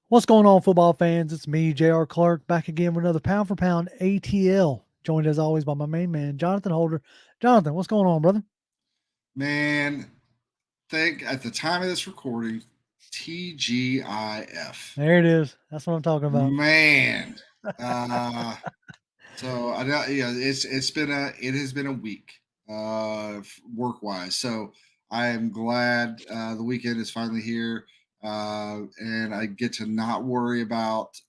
What's going on, football fans? It's me, J.R. Clark, back again with another Pound for Pound ATL. Joined as always by my main man, Jonathan Holder. Jonathan, what's going on, brother? Man, think at the time of this recording, TGIF. There it is. That's what I'm talking about. Man, uh, so I know, yeah, it has been a week, work wise. So I am glad the weekend is finally here, and I get to not worry about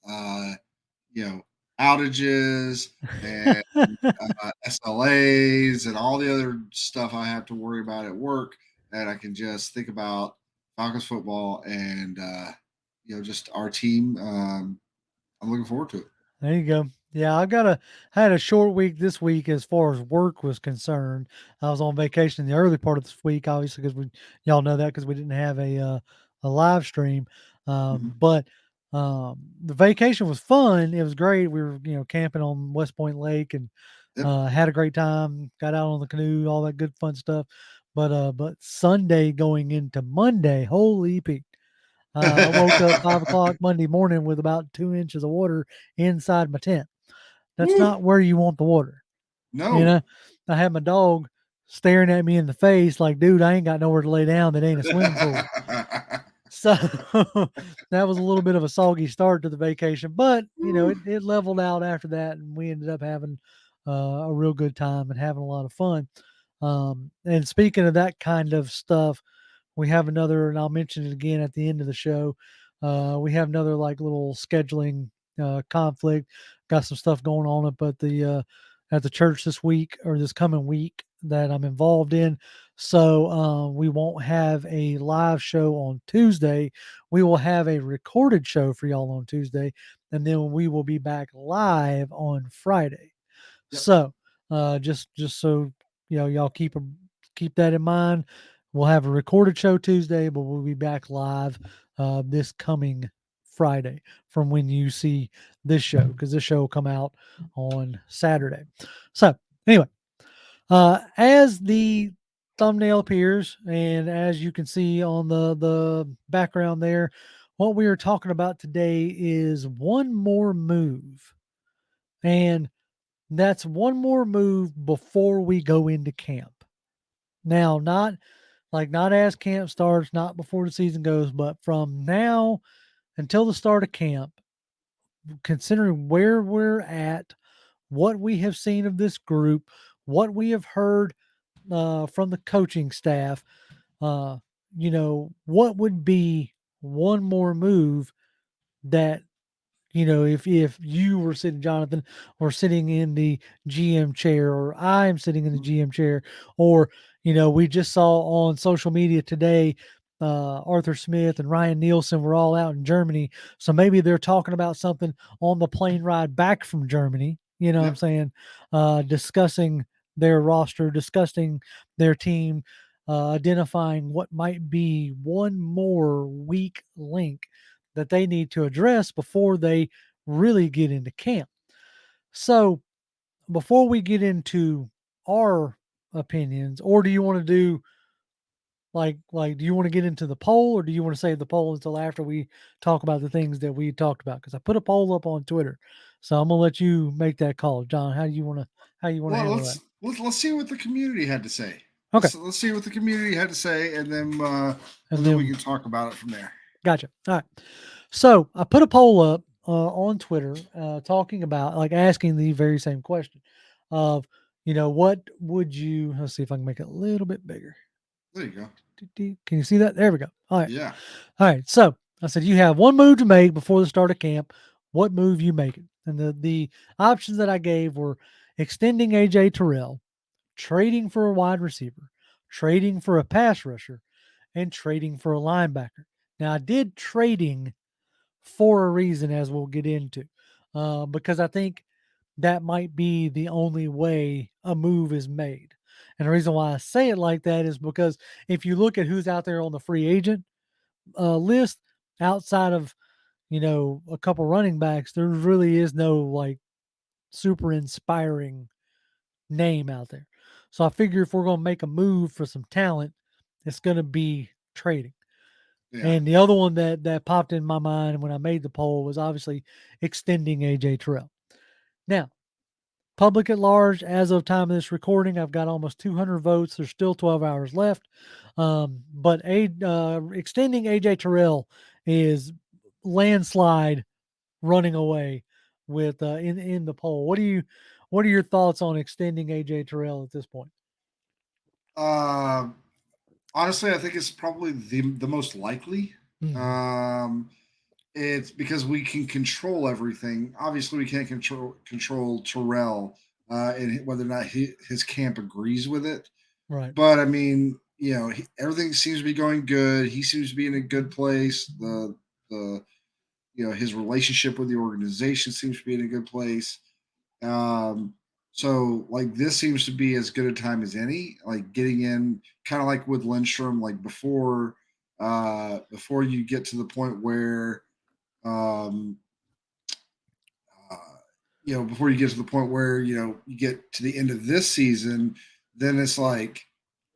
you know outages and SLAs and all the other stuff I have to worry about at work, and I can just think about Falcons football and just our team. I'm looking forward to it. There you go. Yeah, I had a short week this week as far as work was concerned. I was on vacation in the early part of this week, obviously, because we y'all know that because we didn't have a live stream. Mhm. But the vacation was fun. It was great. We were camping on West Point Lake and Yep. had a great time. Got out on the canoe, all that good fun stuff. But Sunday going into Monday, holy Pete. I woke up 5 o'clock Monday morning with about 2 inches of water inside my tent. That's Woo! not where you want the water. You No. know, I had my dog staring at me in the face like, dude, I ain't got nowhere to lay down that ain't a swimming pool. So that was a little bit of a soggy start to the vacation, but Woo. it leveled out after that, and we ended up having a real good time and having a lot of fun. And speaking of that kind of stuff, we have another, and I'll mention it again at the end of the show. We have another like little scheduling conflict. Got some stuff going on at the church this week or this coming week that I'm involved in. So we won't have a live show on Tuesday. We will have a recorded show for y'all on Tuesday, and then we will be back live on Friday. Yep. So just so y'all keep that in mind. We'll have a recorded show Tuesday, but we'll be back live this coming Friday from when you see this show because this show will come out on Saturday. So anyway, as the thumbnail appears, and as you can see on the background there, what we are talking about today is one more move, and that's one more move before we go into camp. Now, not as camp starts, not before the season goes, but from now until the start of camp, considering where we're at, what we have seen of this group, what we have heard from the coaching staff, uh, what would be one more move that if you were sitting, Jonathan, or sitting in the GM chair, or I'm sitting in the Mhm. GM chair, or we just saw on social media today, Arthur Smith and Ryan Nielsen were all out in Germany, so maybe they're talking about something on the plane ride back from Germany. You know what I'm Yep. saying? Discussing their roster, discussing their team, identifying what might be one more weak link that they need to address before they really get into camp. So, before we get into our opinions, or do you want to do do you want to get into the poll, or do you want to save the poll until after we talk about the things that we talked about? Because I put a poll up on Twitter, so I'm gonna let you make that call, John. How you want to Well, handle that? let's see what the community had to say. Okay, Let's see what the community had to say, and and then we then can talk about it from there. gotcha. All right. So I put a poll up on Twitter talking about asking the very same question of what would you let's see if I can make it a little bit bigger. There you go. Can you see that? There we go. All right. Yeah. All right. So I said you have one move to make before the start of camp. What move you making? And the options that I gave were extending AJ Terrell, trading for a wide receiver, trading for a pass rusher, and trading for a linebacker. Now I did trading for a reason, as we'll get into, because I think that might be the only way a move is made. And the reason why I say it like that is because if you look at who's out there on the free agent list, outside of a couple running backs, there really is no like super inspiring name out there. So I figure if we're going to make a move for some talent, it's going to be trading. Yeah. And the other one that popped in my mind when I made the poll was obviously extending AJ Terrell. Now, public at large, as of time of this recording, I've got almost 200 votes. There's still 12 hours left. But extending AJ Terrell is landslide running away with in the poll. What are your thoughts on extending AJ Terrell at this point? Uh, Honestly, I think it's probably the most likely. Mhm. Um, it's because we can control everything. Obviously, we can't control Terrell and whether or not his camp agrees with it. Right. But I mean, everything seems to be going good. He seems to be in a good place. The his relationship with the organization seems to be in a good place. Um, so like this seems to be as good a time as any. Like getting in, kind of like with Lindstrom, like before you get to the point where um, uh, before you get to the point where you get to the end of this season, then it's like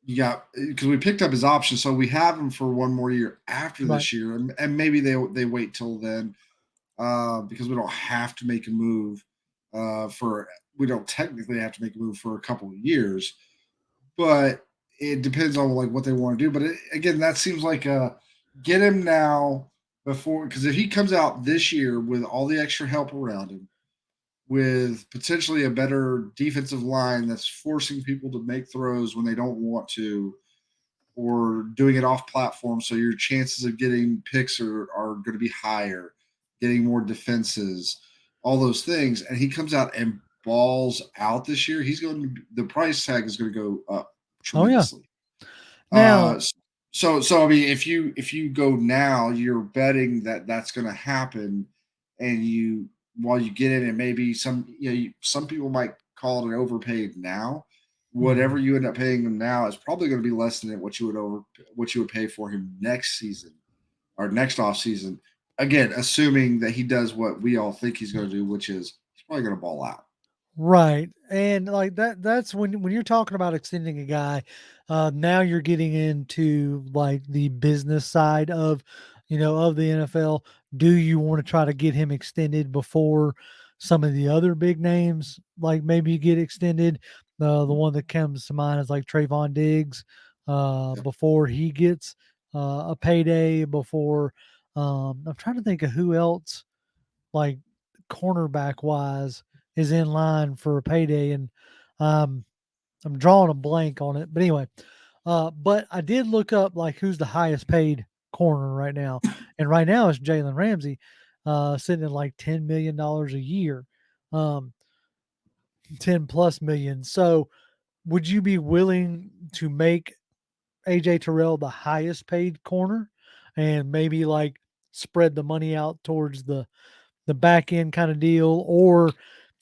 you got because we picked up his option, so we have him for one more year after Right. this year, and maybe they wait till then because we don't have to make a move for we don't technically have to make a move for a couple of years, but it depends on like what they want to do. But again, that seems like a get him now before because if he comes out this year with all the extra help around him with potentially a better defensive line that's forcing people to make throws when they don't want to, or doing it off platform, so your chances of getting picks are going to be higher, getting more defenses, all those things. And he comes out and balls out this year. The price tag is going to go up Oh yeah. tremendously. Now, Uh, so I mean, if you go now, you're betting that that's going to happen, and you while you get in, and maybe some people might call it an overpaid now. Whatever mhm. you end up paying him now is probably going to be less than what you would pay for him next season or next off season. Again, assuming that he does what we all think he's going to do, which is he's probably going to ball out. Right. And like that's when you're talking about extending a guy, now you're getting into like the business side of, of the NFL. Do you want to try to get him extended before some of the other big names like maybe get extended? The one that comes to mind is like Trayvon Diggs, Yep. before he gets a payday, before I'm trying to think of who else like cornerback wise is in line for a payday, and um, I'm drawing a blank on it. But anyway, but I did look up like who's the highest paid corner right now, and right now it's Jalen Ramsey, sitting at like $10 million a year, um, 10 plus million. So, would you be willing to make AJ Terrell the highest paid corner, and maybe like spread the money out towards the back end kind of deal, or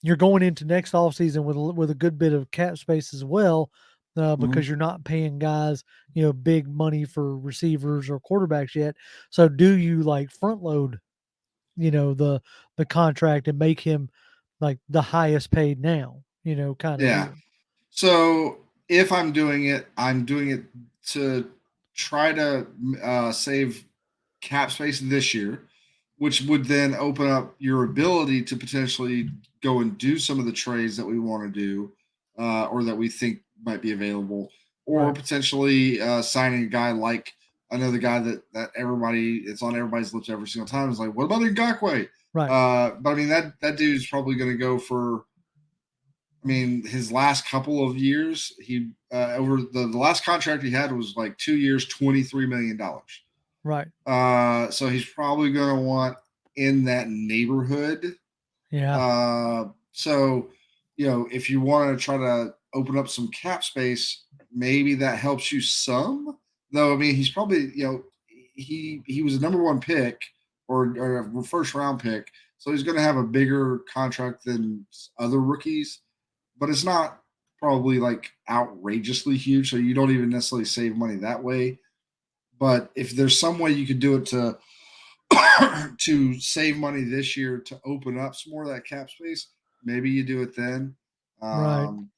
you're going into next offseason with a good bit of cap space as well, Mhm. because you're not paying guys big money for receivers or quarterbacks yet. So do you like front load the contract and make him like the highest paid now, kind of Yeah. deal? So if I'm doing it to try to save cap space this year, which would then open up your ability to potentially go and do some of the trades that we want to do or that we think might be available, or Right, potentially signing a guy like another guy that everybody it's on everybody's lips every single time is like, what about Ngakwe? right, But I mean that dude's probably going to go for I mean, his last couple of years, he over the last contract he had was like 2 years, $23 million. right. So he's probably going to want in that neighborhood. Yeah, So if you want to try to open up some cap space, maybe that helps you some. Though I mean, he's probably he was a number one pick or a first round pick, so he's going to have a bigger contract than other rookies, but it's not probably like outrageously huge. So you don't even necessarily save money that way. But if there's some way you could do it to to save money this year to open up some more of that cap space, maybe you do it then. right. Um,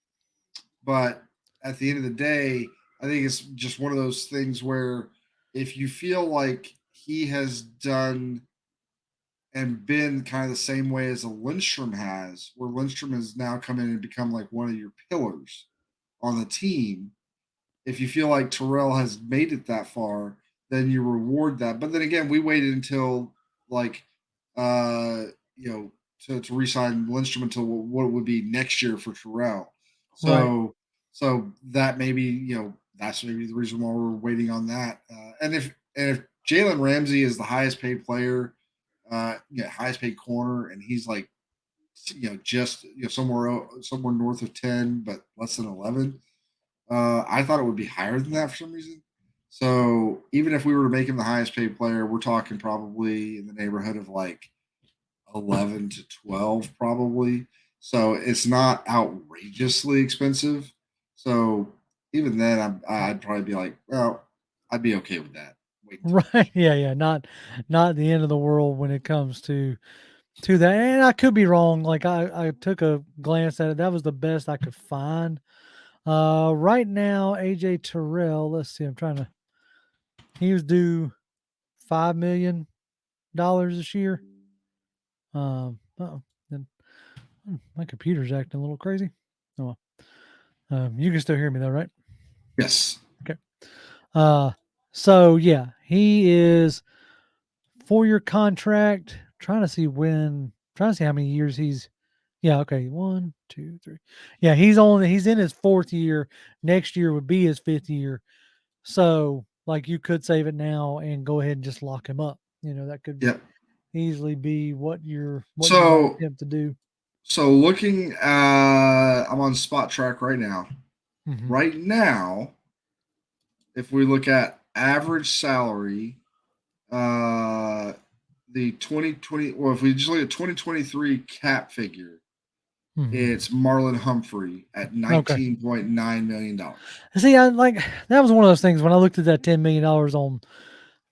but at the end of the day, I think it's just one of those things where if you feel like he has done and been kind of the same way as a Lindstrom has, where Lindstrom has now come in and become like one of your pillars on the team. If you feel like Terrell has made it that far, then you reward that. But then again, we waited until like uh you know to re-sign Lindstrom until what would be next year for Terrell. Right. So that maybe that's maybe the reason why we're waiting on that. And if Jalen Ramsey is the highest paid player, highest paid corner, and he's like just somewhere north of 10, but less than 11. I thought it would be higher than that for some reason. So even if we were to make him the highest paid player, we're talking probably in the neighborhood of like 11 to 12, probably. So it's not outrageously expensive. So even then, I'd probably be like, well, I'd be okay with that. Wait until Right. next Yeah, yeah. Not the end of the world when it comes to that. And I could be wrong. Like I took a glance at it. That was the best I could find. Right now, AJ Terrell, let's see, I'm trying to he was due $5 million this year. Then my computer's acting a little crazy. Oh well. You can still hear me though, right? year. Yes. Okay. Uh, so yeah, he is 4-year contract. Trying to see how many years he's. Yeah, okay. One, two, three. Yeah, he's in his fourth year. Next year would be his fifth year. So like you could save it now and go ahead and just lock him up. That could Yep. easily be what you might So attempt to do. looking, I'm on Spot Track right now. Hmm. Right now, if we look at average salary, uh, the 2020, well, if we just look at 2023 cap figure, Hmm. it's Marlon Humphrey at Okay. $19.9 million. See, I like that was one of those things when I looked at that $10 million on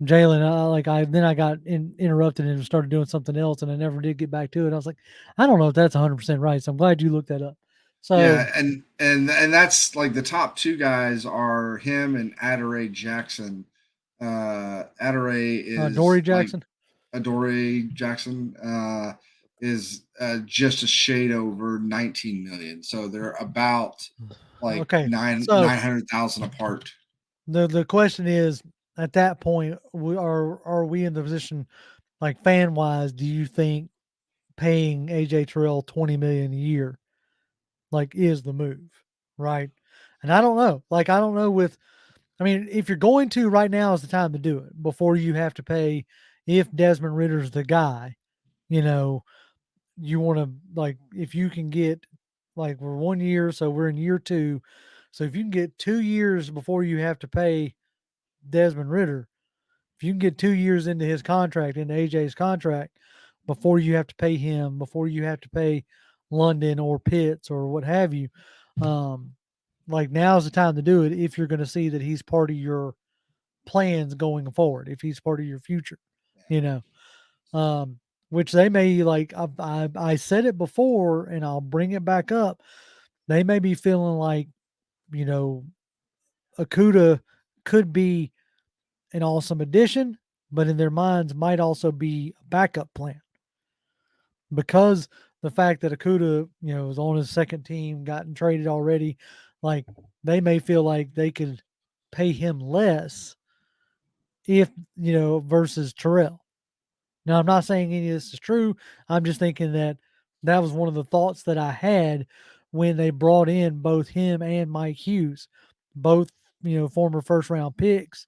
Jalen. I got interrupted and started doing something else, and I never did get back to it. I was like, I don't know if that's 100% right. So I'm glad you looked that up. So Yeah, and that's like the top two guys are him and Adoree Jackson. Adoree is Dory like Jackson. Adoree Jackson is just a shade over 19 million. So they're about like Okay. So 900,000 apart. the question is, at that point, are we in the position like fan wise? Do you think paying AJ Terrell 20 million a year like is the move, right? And I don't know. Like I don't know with I mean, if you're going to right now is the time to do it before you have to pay if Desmond Ritter's the guy, you know, you want to like if you can get like we're 1 year, so we're in year two. So if you can get 2 years before you have to pay Desmond Ritter, if you can get 2 years into his contract, into AJ's contract, before you have to pay him, before you have to pay London or Pitts or what have you, um, like now's the time to do it if you're going to see that he's part of your plans going forward, if he's part of your future, you know, um, which they may like. I said it before, and I'll bring it back up. They may be feeling like you know Akuda could be an awesome addition, but in their minds might also be a backup plan because the fact that Akuda, is on his second team, gotten traded already, like they may feel like they could pay him less if versus Terrell. Now I'm not saying any of this is true. I'm just thinking that that was one of the thoughts that I had when they brought in both him and Mike Hughes, both former first round picks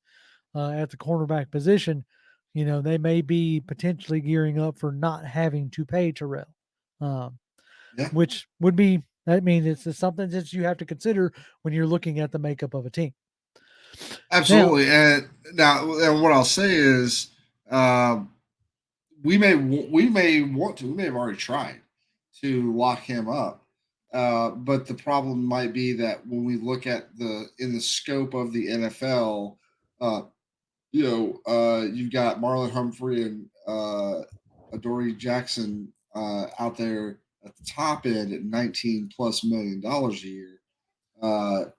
at the cornerback position, they may be potentially gearing up for not having to pay Terrell, um, Yeah, which would be, I mean, it's something that you have to consider when you're looking at the makeup of a team. Now, absolutely. And now, and what I'll say is, uh, we may have already tried to lock him up, but the problem might be that when we look at the scope of the NFL, uh, you've got Marlon Humphrey and Adoree Jackson out there at the top end at 19 plus $1 million a year.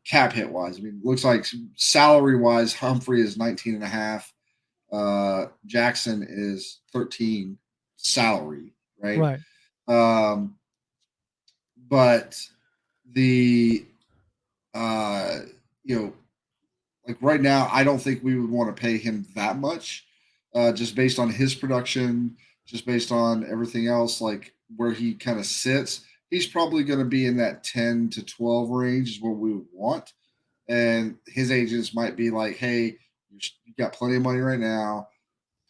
Cap hit wise, I mean, looks like salary wise, Humphrey is 19 and a half. Jackson is 13 salary, right? Right. Um, but the uh, you know, like right now, I don't think we would want to pay him that much, just based on his production, just based on everything else, like where he kind of sits. He's probably going to be in that 10 to 12 range is what we would want. And his agents might be like, hey, you got plenty of money right now.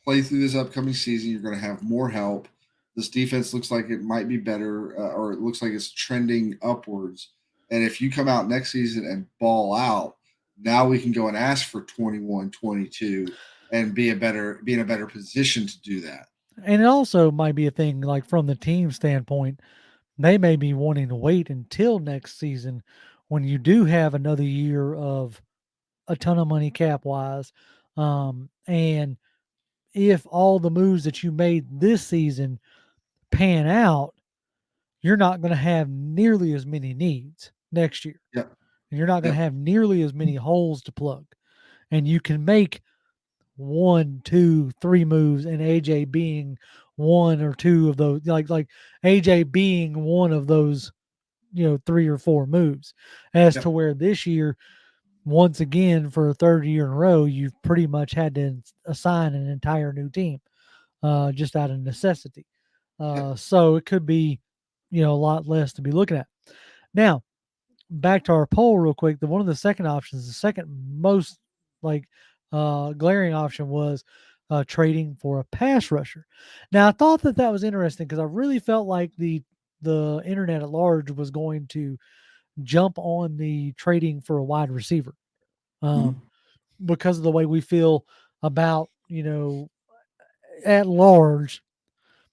Play through this upcoming season. You're going to have more help. This defense looks like it might be better, or it looks like it's trending upwards. And if you come out next season and ball out, now we can go and ask for 21, 22, and be in a better position to do that. And it also might be a thing like from the team standpoint, they may be wanting to wait until next season when you do have another year of a ton of money cap wise. And if all the moves that you made this season pan out, you're not going to have nearly as many needs next year. Yep. And you're not going to Yep. have nearly as many holes to plug. And you can make one, two, three moves, and AJ being one or two of those, like AJ being one of those, three or four moves, as to Yep. where this year, once again, for a third year in a row, you've pretty much had to assign an entire new team, just out of necessity. Yep. So it could be, a lot less to be looking at. Now, back to our poll real quick. The one of the second options, the second most like glaring option was trading for a pass rusher. Now, I thought that was interesting because I really felt like the internet at large was going to jump on the trading for a wide receiver, Mhm. um, because of the way we feel about, at large,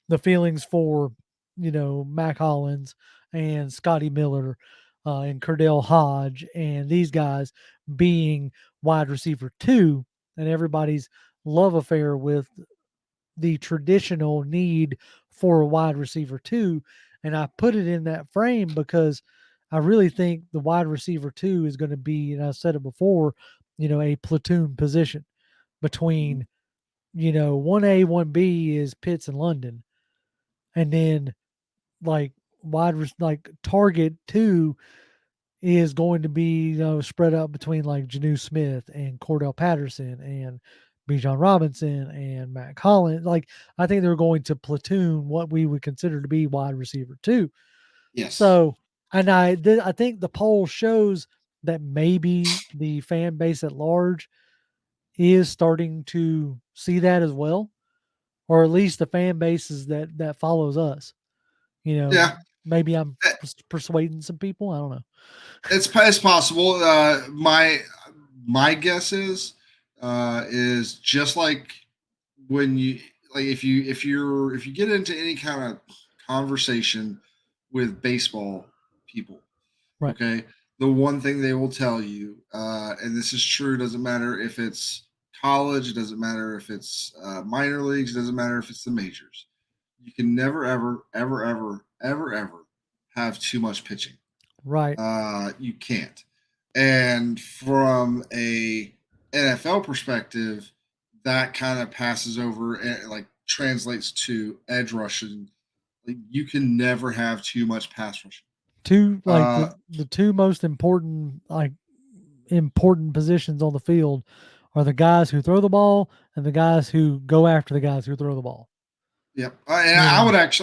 the feelings for, Mac Hollins and Scotty Miller, and Cordell Hodge and these guys being wide receiver two, and everybody's love affair with the traditional need for a wide receiver two. And I put it in that frame because I really think the wide receiver two is going to be, and I said it before, a platoon position Mhm. between, 1A, 1B is Pitts and London. And then like like target two is going to be, spread out between like Janu Smith and Cordell Patterson and Bijan Robinson and Matt Collins. Like I think they're going to platoon what we would consider to be wide receiver two. Yes. So, and I think the poll shows that maybe the fan base at large is starting to see that as well, or at least the fan bases that follows us. You know, Yeah. maybe I'm persuading some people. I don't know. It's possible. My guess is just like when you like if you get into any kind of conversation with baseball people, Right. okay, the one thing they will tell you, and this is true, doesn't matter if it's college, it doesn't matter if it's minor leagues, it doesn't matter if it's the majors. You can never, ever, ever, ever, ever, ever have too much pitching. Right. You can't. And from a NFL perspective, that kind of passes over and like translates to edge rushing. Like you can never have too much pass rushing. Two like Uh, the two most important positions on the field are the guys who throw the ball and the guys who go after the guys who throw the ball. yeah, and You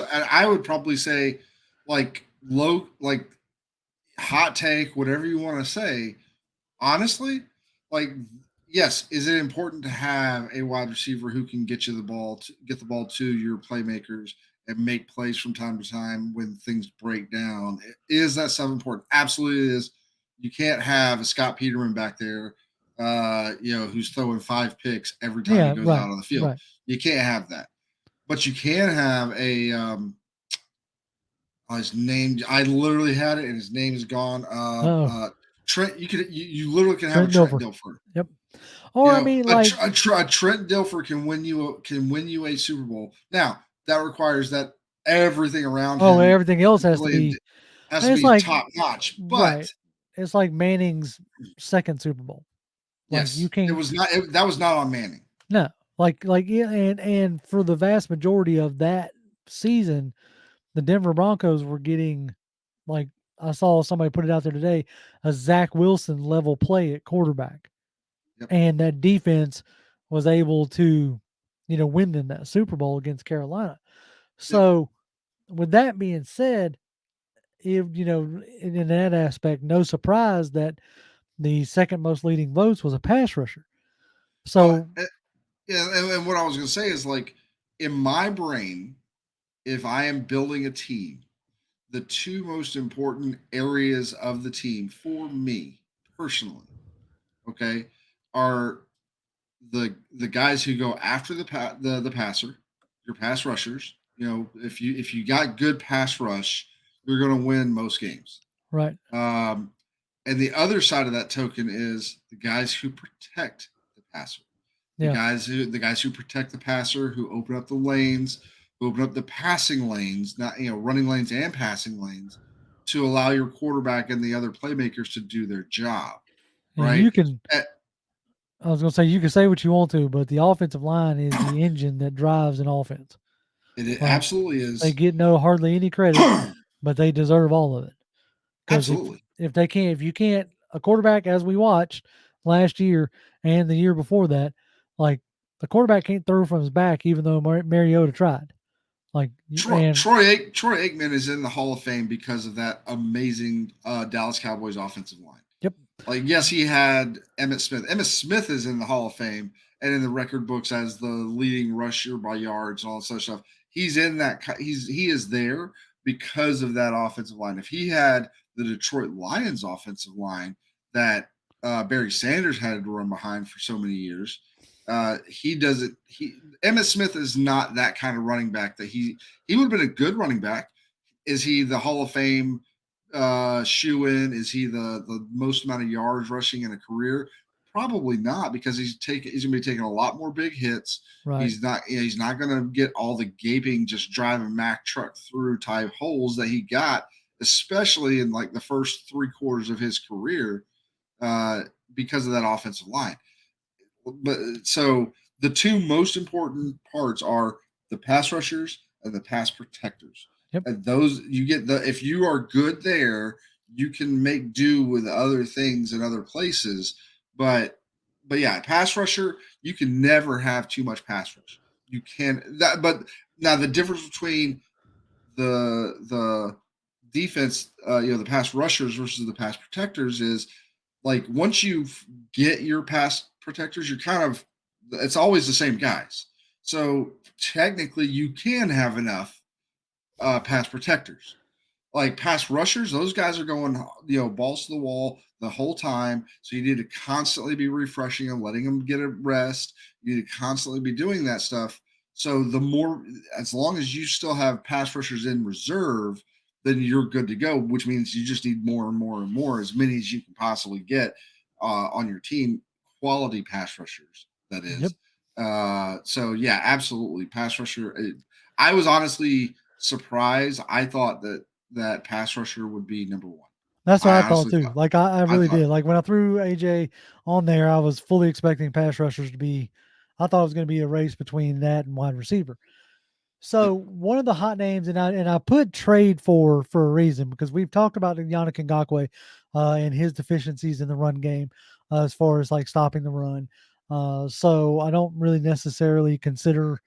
know. I would probably say, like like hot take, whatever you want to say, honestly, like yes, is it important to have a wide receiver who can get you the ball, get the ball to your playmakers and make plays from time to time when things break down? Is that stuff important? Absolutely, it is. You can't have a Scott Peterman back there, who's throwing 5 picks every time he Yeah, goes right. out on the field. Right. You can't have that, but you can have a his name. I literally had it, and his name is gone. Oh, Trent. You literally can have a Trent Trent Dilfer. Dilfer. Yep. Or I mean like A Trent Dilfer can win you a Super Bowl. Now that requires that everything around oh, him everything else has to physically be has to it's be like top notch. right. But It's like Manning's second Super Bowl. Like you yes, it can't was not. That was not on Manning. no. Yeah, and for the vast majority of that season, the Denver Broncos were getting, like, I saw somebody put it out there today, a Zach Wilson level play at quarterback, Yep. and that defense was able to, win them that Super Bowl against Carolina. Yep. So, with that being said, if in that aspect, no surprise that the second most leading votes was a pass rusher. Well, So, yeah, and what I was going to say is like in my brain, if I am building a team, the two most important areas of the team for me personally, okay, are the guys who go after the passer, your pass rushers. If you got good pass rush, you're going to win most games. right, Um, and the other side of that token is the guys who protect the passer, yeah, the guys who protect the passer, who open up the lanes, who open up the passing lanes, not running lanes and passing lanes, to allow your quarterback and the other playmakers to do their job, and right? you can. Eh, I was going to say you can say what you want to, but the offensive line is the engine that drives an offense. It Like, absolutely they is. get no hardly any credit, but they deserve all of it. Because Absolutely. if you can't, a quarterback, as we watched last year and the year before that, like, the quarterback can't throw from his back, even though Mariota tried. Like, and Troy Aikman is in the Hall of Fame because of that amazing Dallas Cowboys offensive line. yep, Like, yes, he had Emmett Smith. Emmett Smith is in the Hall of Fame and in the record books as the leading rusher by yards and all that such stuff. He's in that. He is there because of that offensive line. If he had the Detroit Lions offensive line that Barry Sanders had to run behind for so many years, he doesn't. He Emmett Smith is not that kind of running back. That he would have been a good running back. Is he the Hall of Fame shoe in? Is he the most amount of yards rushing in a career? Probably not, because he's gonna be taking a lot more big hits. right. He's not gonna get all the gaping just driving Mack truck through type holes that he got, especially in like the first 3 quarters of his career, uh, because of that offensive line. But so the two most important parts are the pass rushers and the pass protectors. Yep. And those you get the if you are good there, you can make do with other things in other places. But yeah, pass rusher, you can never have too much pass rush. You can that but now the difference between the defense, the pass rushers versus the pass protectors is like once you get your pass protectors, you're kind of it's always the same guys. So technically, you can have enough pass protectors. Like pass rushers, those guys are going, balls to the wall the whole time. So you need to constantly be refreshing them, letting them get a rest. You need to constantly be doing that stuff. So as long as you still have pass rushers in reserve, then you're good to go, which means you just need more and more and more, as many as you can possibly get on your team, quality pass rushers, that Yep. is. So yeah, absolutely. Pass rusher. I was honestly surprised. I thought that pass rusher would be number one. That's what I I thought honestly too. thought. Like, I I really thought. did. Like, when I threw AJ on there, I was fully expecting pass rushers to be. I thought it was going to be a race between that and wide receiver. So, Yep. one of the hot names, and I put trade for a reason, because we've talked about Yannick Ngakoue and his deficiencies in the run game, as far as like stopping the run. So I don't really necessarily consider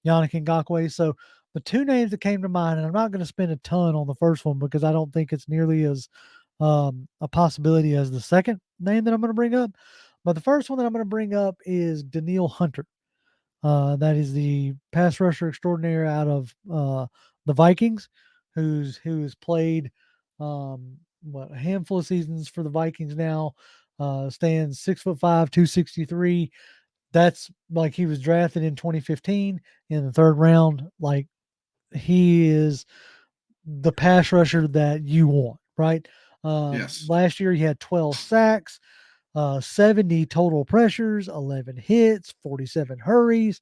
Yannick Ngakoue. So the two names that came to mind, and I'm not going to spend a ton on the first one because I don't think it's nearly as a possibility as the second name that I'm going to bring up. But the first one that I'm going to bring up is Daniil Hunter. That is the pass rusher extraordinaire out of the Vikings, who's played a handful of seasons for the Vikings now. Stands 6'5", 263. That's like he was drafted in 2015 in the third round. Like, he is the pass rusher that you want, right? Yes. Last year he had 12 sacks, 70 total pressures, 11 hits, 47 hurries,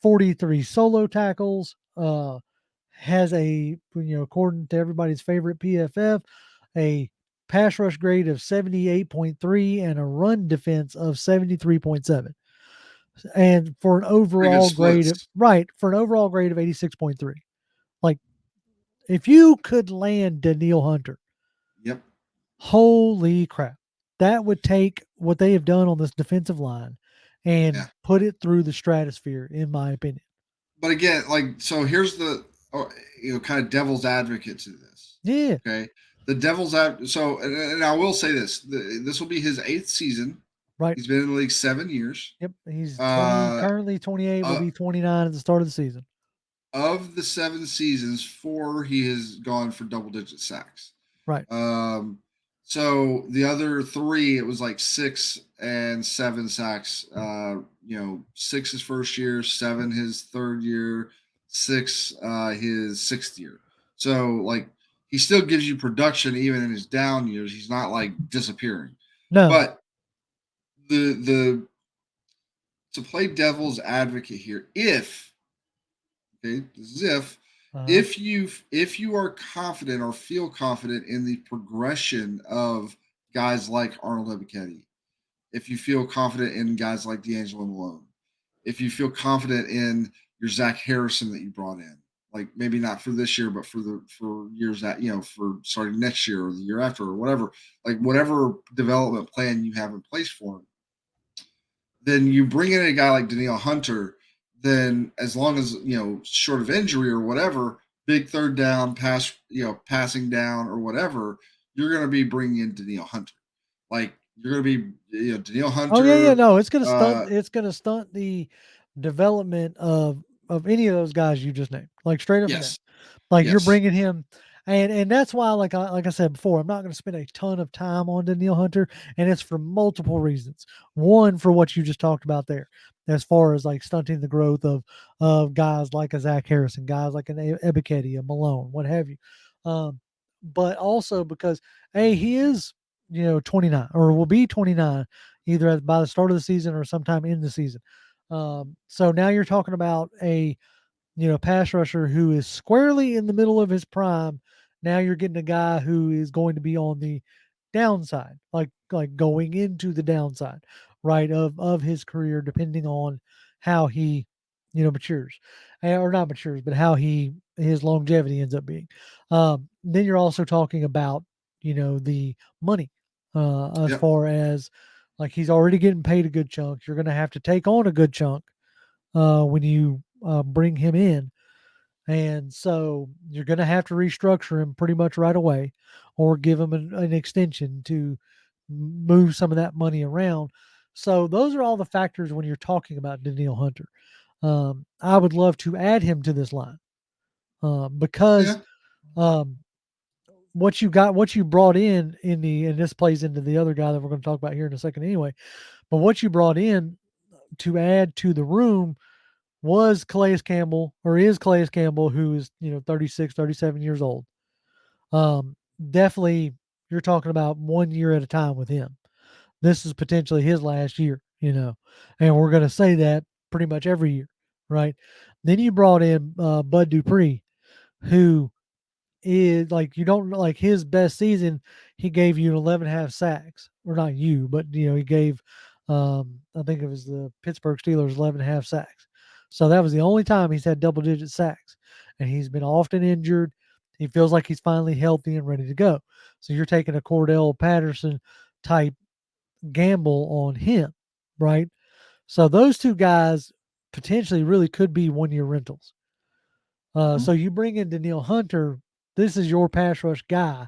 43 solo tackles. Has according to everybody's favorite PFF, a pass rush grade of 78.3 and a run defense of 73.7. and for an Pretty good overall grade of splits. right, for an overall grade of 86.3. Like, if you could land Daniil Hunter, Yep. holy crap. That would take what they have done on this defensive line and Yeah. put it through the stratosphere, in my opinion. But again, like, so here's the kind of devil's advocate to this. Yeah, Okay, the devil's ad. So, and I will say this: this will be his eighth season. right. He's been in the league 7 years. Yep. He's 20, Uh, currently 28, will uh, be 29 at the start of the season. of the 7 seasons, four he has gone for double-digit sacks. Right. Um, so the other three, it was like 6 and 7 sacks. Six his first year, seven his third year, six his sixth year. So like he still gives you production even in his down years. He's not like disappearing. No. But the to play devil's advocate here, if okay, this is Uh-huh. if you are confident or feel confident in the progression of guys like Arnold Ebiketie, if you feel confident in guys like D'Angelo Malone, if you feel confident in your Zach Harrison that you brought in, like maybe not for this year, but for years that for starting next year or the year after or whatever, like whatever development plan you have in place for him, then you bring in a guy like Danielle Hunter, then as long as short of injury or whatever, big third down, passing down or whatever, you're going to be bringing in Danielle Hunter. Like you're going to be Danielle Oh yeah, yeah. Hunter. No, it's gonna stunt. Uh, It's gonna stunt the development of any of those guys you just named. Like straight up and down. yes, Like you're yes, bringing him, and that's why, like I said before, I'm not going to spend a ton of time on Daniil Hunter, and it's for multiple reasons. One, for what you just talked about there, as far as like stunting the growth of guys like a Zach Harrison, guys like an Ebiketie, a Malone, what have you. But also because he is 29 or will be 29 either by the start of the season or sometime in the season. So now you're talking about a pass rusher who is squarely in the middle of his prime. Now you're getting a guy who is going to be on the downside, like going into the downside, right, of his career, depending on how he, matures, or not matures, but how his longevity ends up being. Then you're also talking about, the money, as yep, far as like he's already getting paid a good chunk. You're going to have to take on a good chunk when you bring him in. And so you're going to have to restructure him pretty much right away or give him an extension to move some of that money around. So those are all the factors when you're talking about Daniil Hunter. I would love to add him to this line because yeah, um, what you brought in the, and this plays into the other guy that we're going to talk about here in a second anyway, but what you brought in to add to the room was Calais Campbell, or is Calais Campbell, who is 36, 37 years old. Definitely, you're talking about 1 year at a time with him. This is potentially his last year, and we're going to say that pretty much every year, right? Then you brought in Bud Dupree, who is like, you don't like his best season. He gave you 11 and a half sacks, or not you, but he gave, I think it was the Pittsburgh Steelers 11 and a half sacks. So that was the only time he's had double digit sacks, and he's been often injured. He feels like he's finally healthy and ready to go. So you're taking a Cordell Patterson type gamble on him, right? So those two guys potentially really could be 1 year rentals. mhm. So you bring in Daniil Hunter. This is your pass rush guy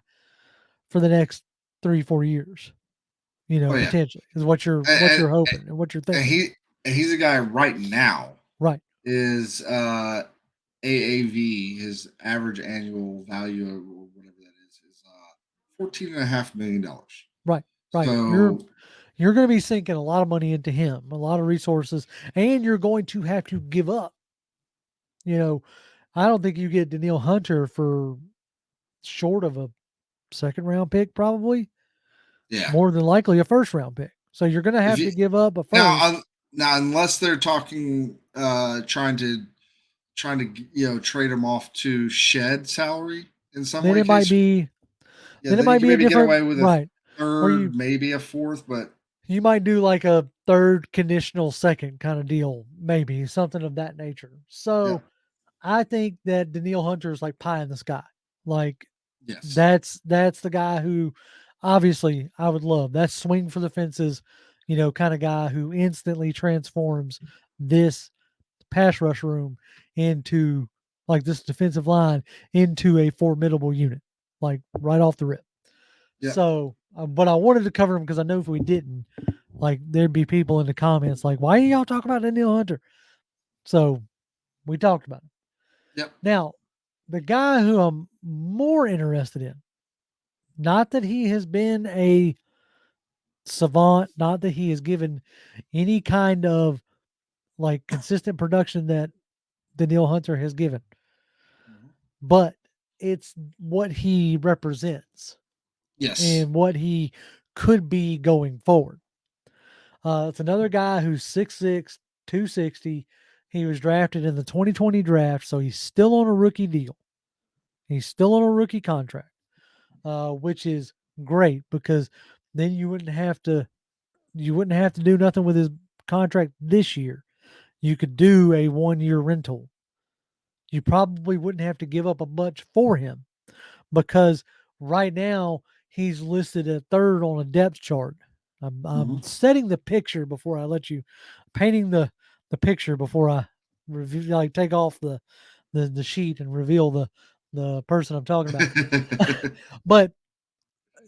for the next 3-4 years. Oh yeah, Potentially is what and, you're hoping and what you're and thinking. he's a guy right now Right, is AAV, his average annual value or whatever that is 14.5 million dollars. right, right. You're So you're going to be sinking a lot of money into him, a lot of resources, and you're going to have to give up. You know, I don't think you get Daniil Hunter for short of a second round pick, probably yeah, more than likely a first round pick. So you're going to if have you to give up a now first. now unless they're talking trying to trade him off to shed salary in some Then way it might case, be yeah, then it then you might can be a maybe get different away with a right where you third, maybe a fourth, but You might do like a third conditional second kind of deal, maybe something of that nature. So Yep. I think that Daniil Hunter is like pie in the sky. Like Yes. that's the guy who obviously I would love. That's swing for the fences, kind of guy who instantly transforms this pass rush room into like this defensive line into a formidable unit, like right off the rip. Yep. So, but I wanted to cover him because I know if we didn't, like there'd be people in the comments like, "Why are y'all talking about Daniil Hunter?" So we talked about him. Yep. Now, the guy who I'm more interested in, not that he has been a savant, not that he has given any kind of like consistent production that Daniil Hunter has given, Mhm. but it's what he represents Yes. and what he could be going forward. It's another guy who's 6'6", 260. He was drafted in the 2020 draft, so he's still on a rookie deal. He's still on a rookie contract, which is great because then you wouldn't have to do nothing with his contract this year. You could do a 1-year rental. You probably wouldn't have to give up a bunch for him because right now he's listed at third on a depth chart. I'm Mhm. setting the picture before I let you painting the picture before I review, like take off the sheet and reveal the person I'm talking about. But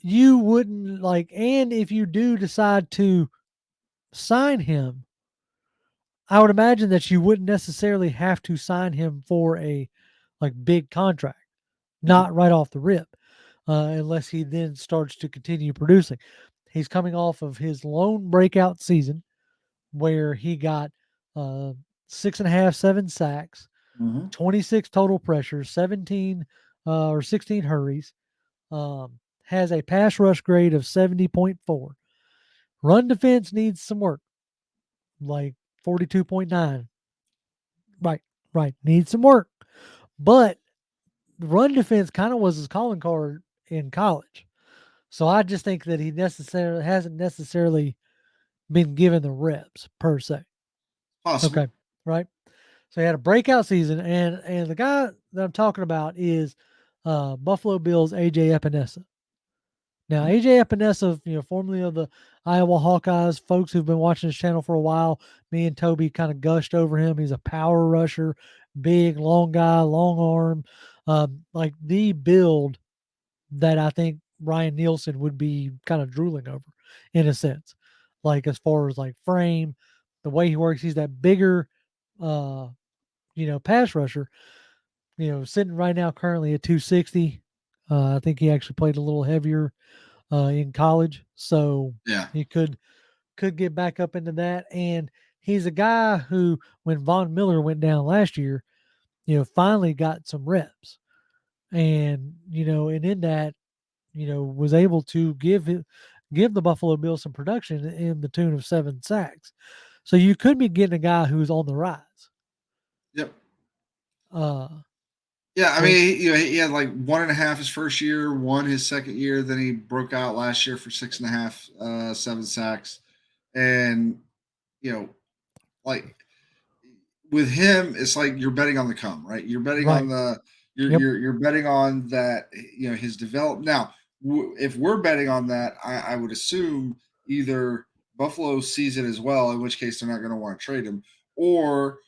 you wouldn't like, and if you do decide to sign him, I would imagine that you wouldn't necessarily have to sign him for a like big contract, Mhm. not right off the rip, unless he then starts to continue producing. He's coming off of his lone breakout season where he got uh, 6.5, 7 sacks, Mhm. 26 total pressures, 17 or 16 hurries, has a pass rush grade of 70.4. Run defense needs some work, like 42.9. Right, right, needs some work. But run defense kind of was his calling card in college. So I just think that he necessarily hasn't necessarily been given the reps per se. Possible. Okay, right. So he had a breakout season, and the guy that I'm talking about is Buffalo Bills AJ Epinesa. Now Mhm. AJ Epinesa, formerly of the Iowa Hawkeyes, folks who've been watching this channel for a while, me and Toby kind of gushed over him. He's a power rusher, big, long guy, long arm, like the build that I think Ryan Nielsen would be kind of drooling over in a sense. Like as far as like frame, the way he works, he's that bigger uh, pass rusher, sitting right now currently at 260. I think he actually played a little heavier in college. So Yeah. he could get back up into that. And he's a guy who, when Von Miller went down last year, finally got some reps. And, and in that, was able to give the Buffalo Bills some production in the tune of 7 sacks. So you could be getting a guy who's on the rise. Yep. Uh, Yeah, I mean, and he had like 1.5 his first year, one his second year. Then he broke out last year for 6.5, 7 sacks, and you know, like with him, it's like you're betting on the come, right? You're betting right, on the yep, you're betting on that his develop. Now, if we're betting on that, I would assume either Buffalo sees it as well, in which case they're not going to want to trade him, or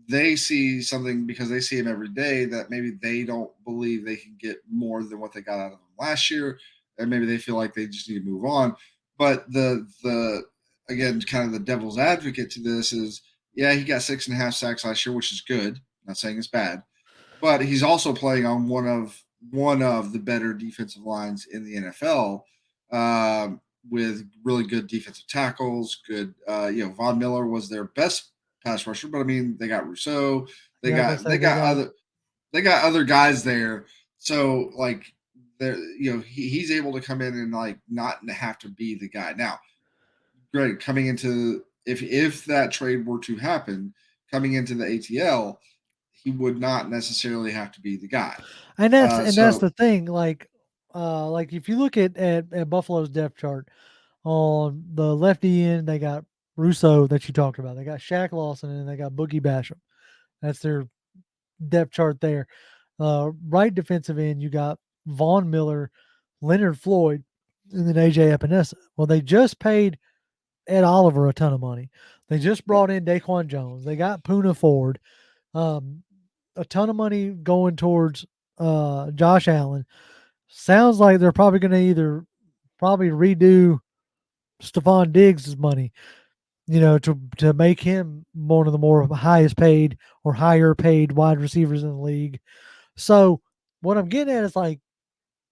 they see something because they see him every day that maybe they don't believe they can get more than what they got out of him last year, and maybe they feel like they just need to move on. But the again, kind of the devil's advocate to this is yeah, he got 6.5 sacks last year, which is good. Not saying it's bad, but he's also playing on one of the better defensive lines in the NFL, with really good defensive tackles. Good, Von Miller was their best pass rusher, but I mean they got Rousseau, they yeah. I was gonna got say they they got got other guys there. So like there, he's able to come in and like not have to be the guy now. Greg, coming into if that trade were to happen, coming into the ATL, he would not necessarily have to be the guy. and that's So the thing. Like if you look at Buffalo's depth chart, On the lefty end, they got Russo that you talked about. They got Shaq Lawson and they got Boogie Basham. That's their depth chart there. Right defensive end, you got Vaughn Miller, Leonard Floyd, and then AJ Epinesa. Well, they just paid Ed Oliver a ton of money. They just Yep. brought in Daquan Jones. They got Puna Ford. Um, a ton of money going towards Josh Allen. Sounds like they're probably going to either probably redo Stephon Diggs' money, to make him one of the more highest paid or higher paid wide receivers in the league. So what I'm getting at is like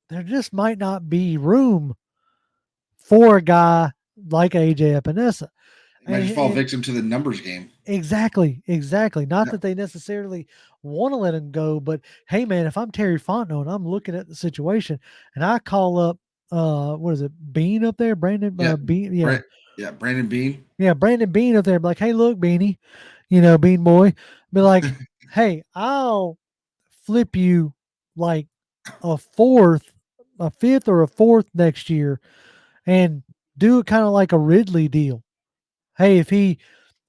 there just might not be room for a guy like AJ Epinesa. He might just fall And victim to the numbers game. exactly, exactly. Not Yeah. that they necessarily want to let him go, but hey, man, if I'm Terry Fontenot and I'm looking at the situation and I call up, what is it, Bean up there, Brandon Yeah. Bean, yeah, Brent, yeah. Brandon Bean. yeah, Brandon Bean up there, be like, hey, look, Beanie, Bean Boy, be like, hey, I'll flip you like a fourth, a fifth, or a fourth next year, and do it kind of like a Ridley deal. Hey, if he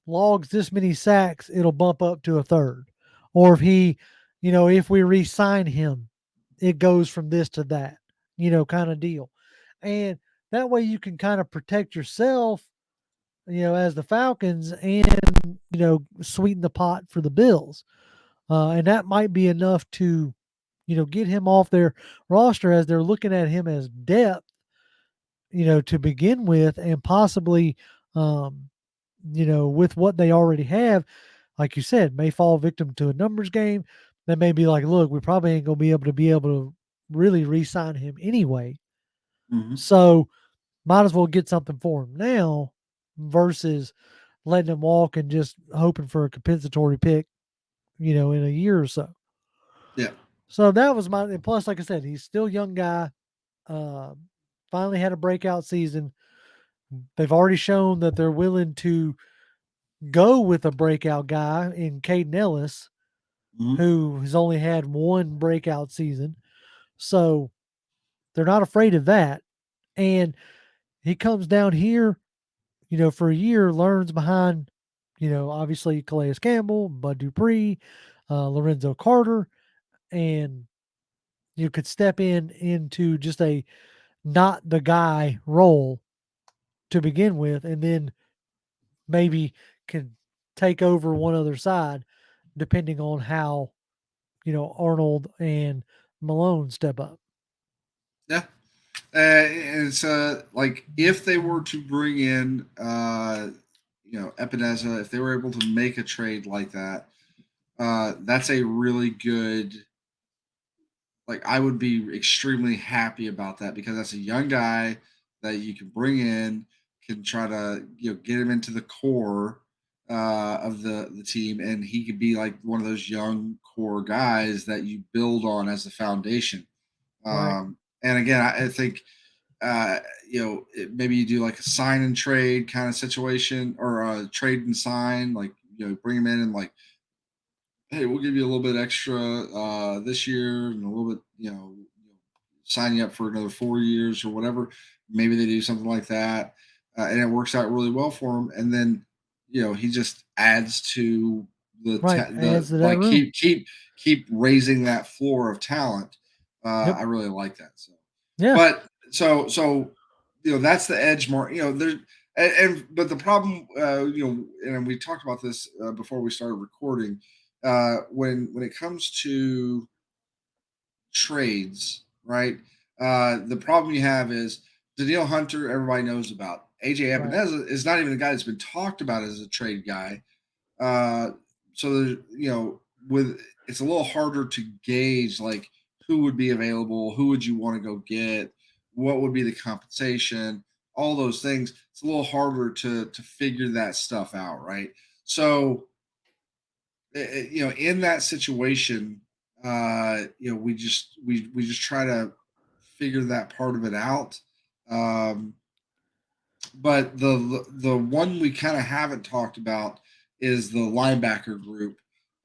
logs this many sacks, it'll bump up to a third. Or if he, if we re sign him, it goes from this to that, kind of deal. And that way you can kind of protect yourself, as the Falcons and, sweeten the pot for the Bills. And that might be enough to, get him off their roster as they're looking at him as depth, to begin with, and possibly, um, with what they already have, like you said, may fall victim to a numbers game. They may be like, look, we probably ain't gonna be able to really re-sign him anyway. Hmm. So might as well get something for him now versus letting him walk and just hoping for a compensatory pick, in a year or so. Yeah. So that was my and plus, like I said, he's still a young guy. Uh, Finally had a breakout season. They've already shown that they're willing to go with a breakout guy in Caden Ellis, Hmm. who has only had one breakout season. So they're not afraid of that. And he comes down here, for a year, learns behind, obviously Calais Campbell, Bud Dupree, Lorenzo Carter, and you could step into just a not the guy role to begin with, and then maybe can take over one other side depending on how, Arnold and Malone step up. Yeah. And it's like if they were to bring in, Epineza, if they were able to make a trade like that, that's a really good. Like I would be extremely happy about that because that's a young guy that you can bring in, can try to get him into the core of the team, and he could be like one of those young core guys that you build on as a foundation. Right. And again, I think maybe you do like a sign and trade kind of situation or a trade and sign, like bring him in and like, hey, we'll give you a little bit extra this year and a little bit, sign you up for another 4 years or whatever. Maybe they do something like that, and it works out really well for him. And then, he just adds to Right. Adds the to that like room. keep raising that floor of talent. Yep. I really like that. So, Yeah. but so that's the edge more. There's but the problem, and we talked about this before we started recording. When it comes to trades, right? The problem you have is Daniil Hunter. Everybody knows about. AJ Right. Epineza is not even a guy that's been talked about as a trade guy. Uh, so there's, with it's a little harder to gauge like who would be available, who would you want to go get, what would be the compensation, all those things. It's a little harder to figure that stuff out, right? So in that situation, we just try to figure that part of it out. Um, but the one we kind of haven't talked about is the linebacker group,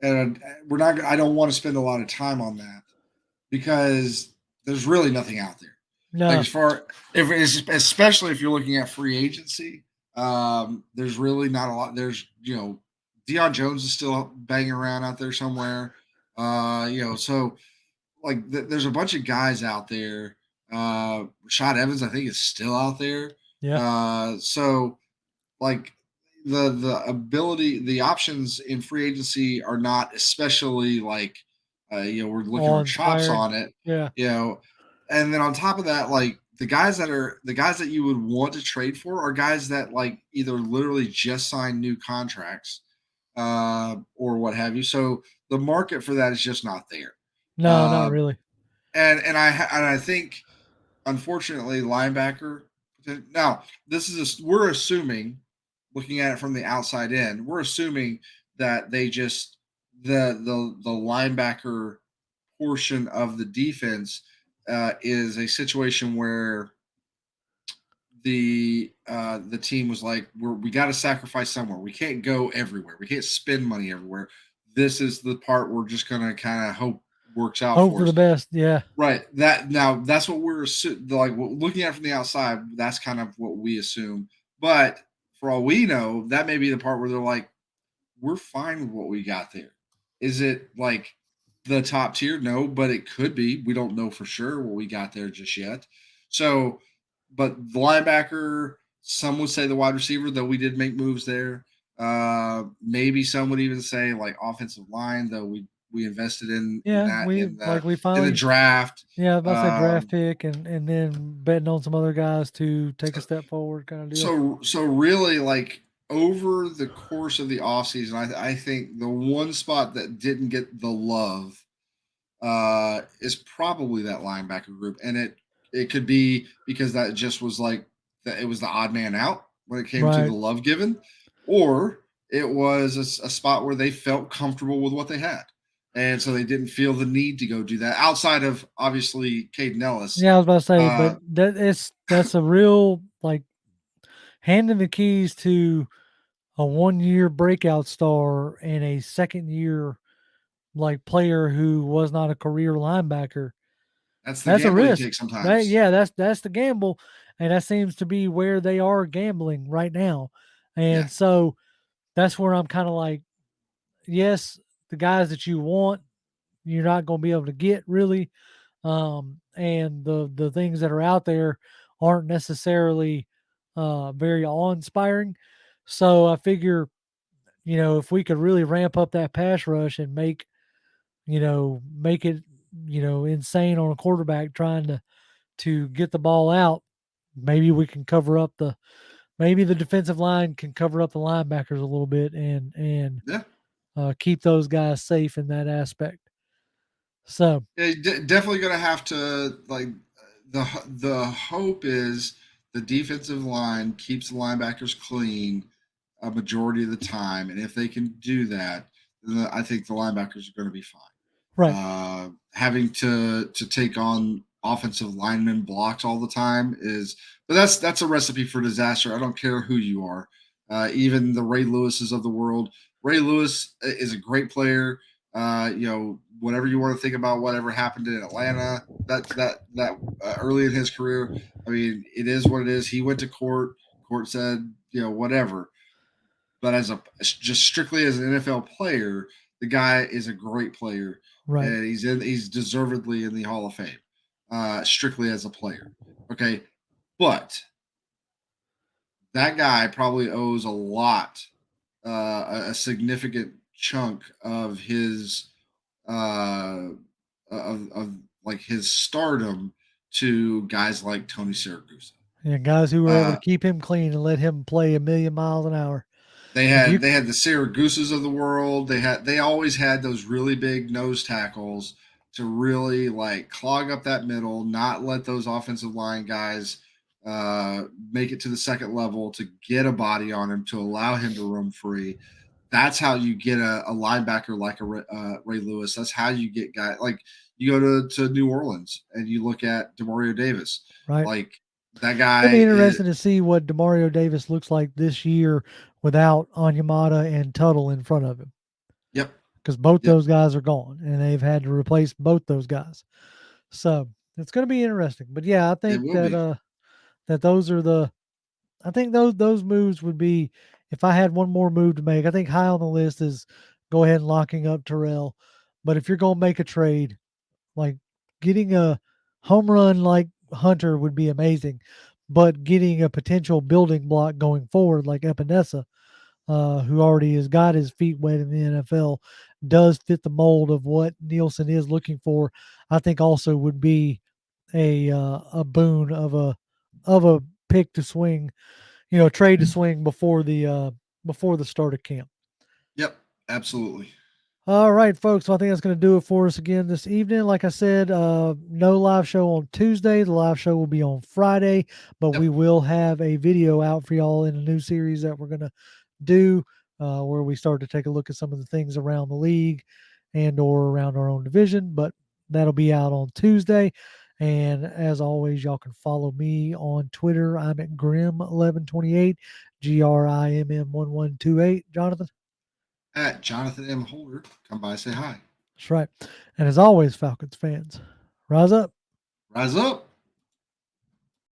and we're not. I don't want to spend a lot of time on that because there's really nothing out there. Like No. as far if it's, especially if you're looking at free agency, there's really not a lot. There's Deion Jones is still banging around out there somewhere. So like there's a bunch of guys out there. Rashad Evans, I think, is still out there. Yeah. So like the ability, the options in free agency are not especially like we're licking All our chops inspiring. on it, Yeah. you know. And then on top of that, like the guys that you would want to trade for are guys that like either literally just signed new contracts or what have you. So the market for that is just not there. No, not Uh, really. and I think unfortunately linebacker. Now we're assuming, looking at it from the outside in, we're assuming that they just the linebacker portion of the defense is a situation where the team was like, we got to sacrifice somewhere. We can't go everywhere. We can't spend money everywhere. This is the part we're just gonna kind of hope works out Hope for for the us. best. Yeah. Right. That's what we're like looking at from the outside. That's kind of what we assume. But for all we know, that may be the part where they're like, we're fine with what we got there. Is it like the top tier? No, but it could be. We don't know for sure what we got there just yet. So, but the linebacker, some would say the wide receiver, though we did make moves there. Maybe some would even say like offensive line, though we invested in Yeah. that We we in the finally. draft. Yeah, I was about to say draft Um, pick and then betting on some other guys to take a step forward kind of deal. so really like over the course of the offseason, I think the one spot that didn't get the love is probably that linebacker group, and it could be because that just was like that it was the odd man out when it came to the Right. love given, or it was a spot where they felt comfortable with what they had, and so they didn't feel the need to go do that outside of obviously Caden Ellis. Yeah, I was about to say, but Uh, that's a real like handing the keys to a 1 year breakout star and a second year like player who was not a career linebacker. that's the That's a gamble you risk. take That sometimes. yeah, that's the gamble, and that seems to be where they are gambling right now. Yeah, And so that's where I'm kind of like, yes, the guys that you want, you're not going to be able to get really, and the things that are out there aren't necessarily very awe-inspiring. So I figure, if we could really ramp up that pass rush and make it, insane on a quarterback trying to get the ball out, maybe we can cover up maybe the defensive line can cover up the linebackers a little bit and yeah. keep those guys safe in that aspect. So Yeah, definitely going to have to like the hope is the defensive line keeps the linebackers clean a majority of the time, and if they can do that, then I think the linebackers are going to be fine. right, Having to take on offensive lineman blocks all the time is, but that's a recipe for disaster. I don't care who you are, even the Ray Lewises of the world. Ray Lewis is a great player. Whatever you want to think about whatever happened in Atlanta, that early in his career, I mean, it is what it is. He went to court. Court said, whatever. But as a just strictly as an NFL player, the guy is a great player, right. and he's deservedly in the Hall of Fame, strictly as a player. Okay, but that guy probably owes a lot, a significant chunk of his of like his stardom to guys like Tony Siragusa. And guys who were able to Uh, keep him clean and let him play a million miles an hour. They If you had they had the Syracusas of the world. They always had those really big nose tackles to really like clog up that middle, not let those offensive line guys make it to the second level to get a body on him to allow him to roam free. That's how you get a linebacker like a Ray Lewis. That's how you get guys like you go to New Orleans and you look at Demario Davis. right. Like that It'll guy be is. interesting to see what Demario Davis looks like this year without Onyemata and Tuttle in front of him, Yep, because both yep. those guys are gone and they've had to replace both those guys. So It's going to be interesting. But yeah, I It think will that be. that those are the I think those moves would be if I had one more move to make. I think high on the list is go ahead and locking up Terrell. But if you're going to make a trade, like getting a home run like Hunter would be amazing, but getting a potential building block going forward like Epinesa, who already has got his feet wet in the NFL, does fit the mold of what Nielsen is looking for. I think also would be a boon of a pick to swing, trade to swing before the start of camp. Yep, absolutely. All right, folks. So I think that's going to do it for us again this evening. Like I said, no live show on Tuesday. The live show will be on Friday, but we Yep. will have a video out for y'all in a new series that we're going to do, where we start to take a look at some of the things around the league and or around our own division. But that'll be out on Tuesday. And as always, y'all can follow me on Twitter. I'm at Grim1128, GRIMM1128. Jonathan. At Jonathan M. Holder, come by, say hi. That's right. And as always, Falcons fans, rise up. Rise up.